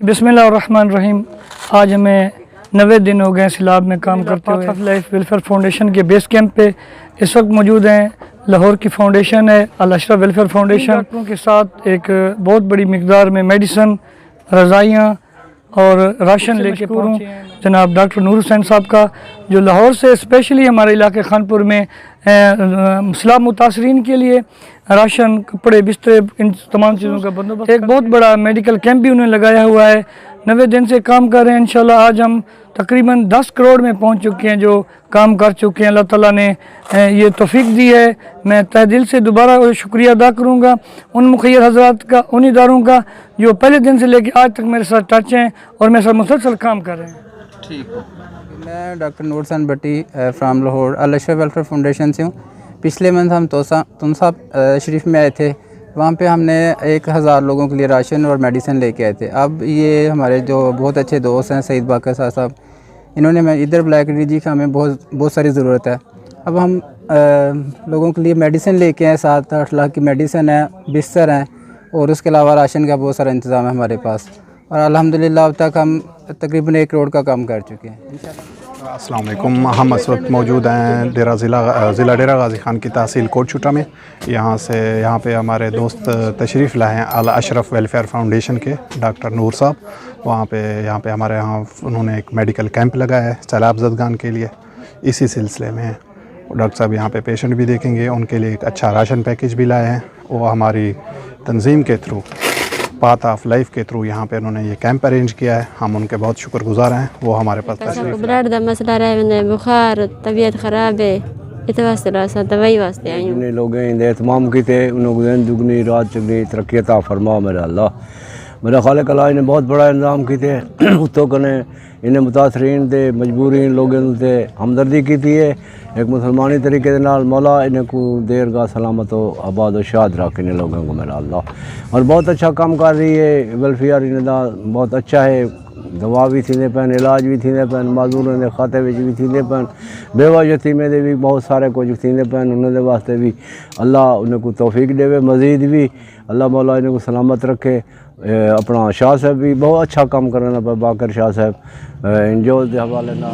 बिस्मिल्लाहिर्रहमानिर्रहीम। आज हमें 90 दिन हो गए सैलाब में काम करते हुए। लाइफ वेलफेयर फाउंडेशन के बेस कैंप पे इस वक्त मौजूद हैं। लाहौर की फाउंडेशन है अल अशरफ वेलफेयर फाउंडेशन। डॉक्टरों के साथ एक बहुत बड़ी मिकदार में मेडिसन, रज़ाइयाँ और राशन लेके पहुँचे हैं जनाब डॉक्टर नूर हुसैन साहब का, जो लाहौर से स्पेशली हमारे इलाके खानपुर में सैलाब मुतासरीन के लिए राशन, कपड़े, बिस्तर, इन तमाम चीज़ों का बंदोबस्त। एक बहुत बड़ा मेडिकल कैंप भी उन्होंने लगाया हुआ है। 90 दिन से काम कर रहे हैं। इंशाल्लाह आज हम तकरीबन 10 करोड़ में पहुंच चुके हैं, जो काम कर चुके हैं। अल्लाह ताला ने ये तौफीक दी है। मैं तहे दिल से दोबारा शुक्रिया अदा करूँगा उन मुखिर हजरात का, उन इदारों का जो पहले दिन से लेकर आज तक मेरे साथ टच हैं और मेरे साथ मुसलसल काम कर रहे हैं। ठीक है, मैं doctor Noor Hussain Bhatti from Lahore Al Ashraf welfare foundation से हूँ। पिछले मंथ हम तुनसा शरीफ में आए थे। वहाँ पे हमने 1000 लोगों के लिए राशन और मेडिसिन लेके आए थे। अब ये हमारे जो बहुत अच्छे दोस्त हैं सईद बाकर साहब, इन्होंने मैं इधर बुलाया कि जी हमें बहुत सारी ज़रूरत है। अब हम लोगों के लिए मेडिसिन लेके आए। 7-8 लाख की मेडिसिन है, बिस्तर हैं और उसके अलावा राशन का बहुत सारा इंतज़ाम है हमारे पास। और अल्हम्दुलिल्लाह अब तक हम तकरीबन 1 करोड़ का काम कर चुके हैं इंशाल्लाह। अस्सलाम वालेकुम। हम इस वक्त मौजूद हैं ज़िला डेरा गाज़ी ख़ान की तहसील कोटशुटा में। यहाँ पे हमारे दोस्त तशरीफ़ लाए हैं अल अशरफ वेलफेयर फाउंडेशन के डॉक्टर नूर साहब। यहाँ पे हमारे यहाँ उन्होंने एक मेडिकल कैंप लगाया है सैलाब ज़दगान के लिए। इसी सिलसिले में डॉक्टर साहब यहाँ पे पेशेंट भी देखेंगे, उनके लिए एक अच्छा राशन पैकेज भी लाए हैं। वो हमारी तंजीम के थ्रू, पाथ ऑफ लाइफ के थ्रू यहाँ पे उन्होंने ये कैंप अरेंज किया है। हम उनके बहुत शुक्रगुजार हैं। वो हमारे पास ब्लड का मसला रहा, बुखार, तबीयत ख़राब है, इस वास्ते दवाई वास्ते आई हूँ। लोग एहतमाम किए, उन्होंने दुगनी रात चुगनी तरक्की अता फरमा मेरा अल्लाह। मेरा खालिक अल्लाह ने बहुत बड़ा इंतजाम किए। उत्तों कने इन्हें मुतासरीन दे मजबूरीन लोगों से हमदर्दी की है। एक मुसलमानी तरीके के नाल मौला इन्हें को देर का सलामत हो आबाद और शाद रख इन लोगों को मेरा अल्लाह। और बहुत अच्छा काम कर रही है वेलफेयर इन्हें दा बहुत अच्छा है। दवा भी थी पैन, इलाज भी थी पैन, माजूर के खाते भी थी पैन, बेवा यतीमे दे भी बहुत सारे कुछ थी पैन। उन्होंने वास्ते भी अल्लाह उन्हें को तौफीक देवे, मज़ीद भी अल्लाह मौला इन्हें को सलामत रखे। अपना शाह साहब भी बहुत अच्छा काम करना, बाकर शाह साहब इंजोज के हवाले ना।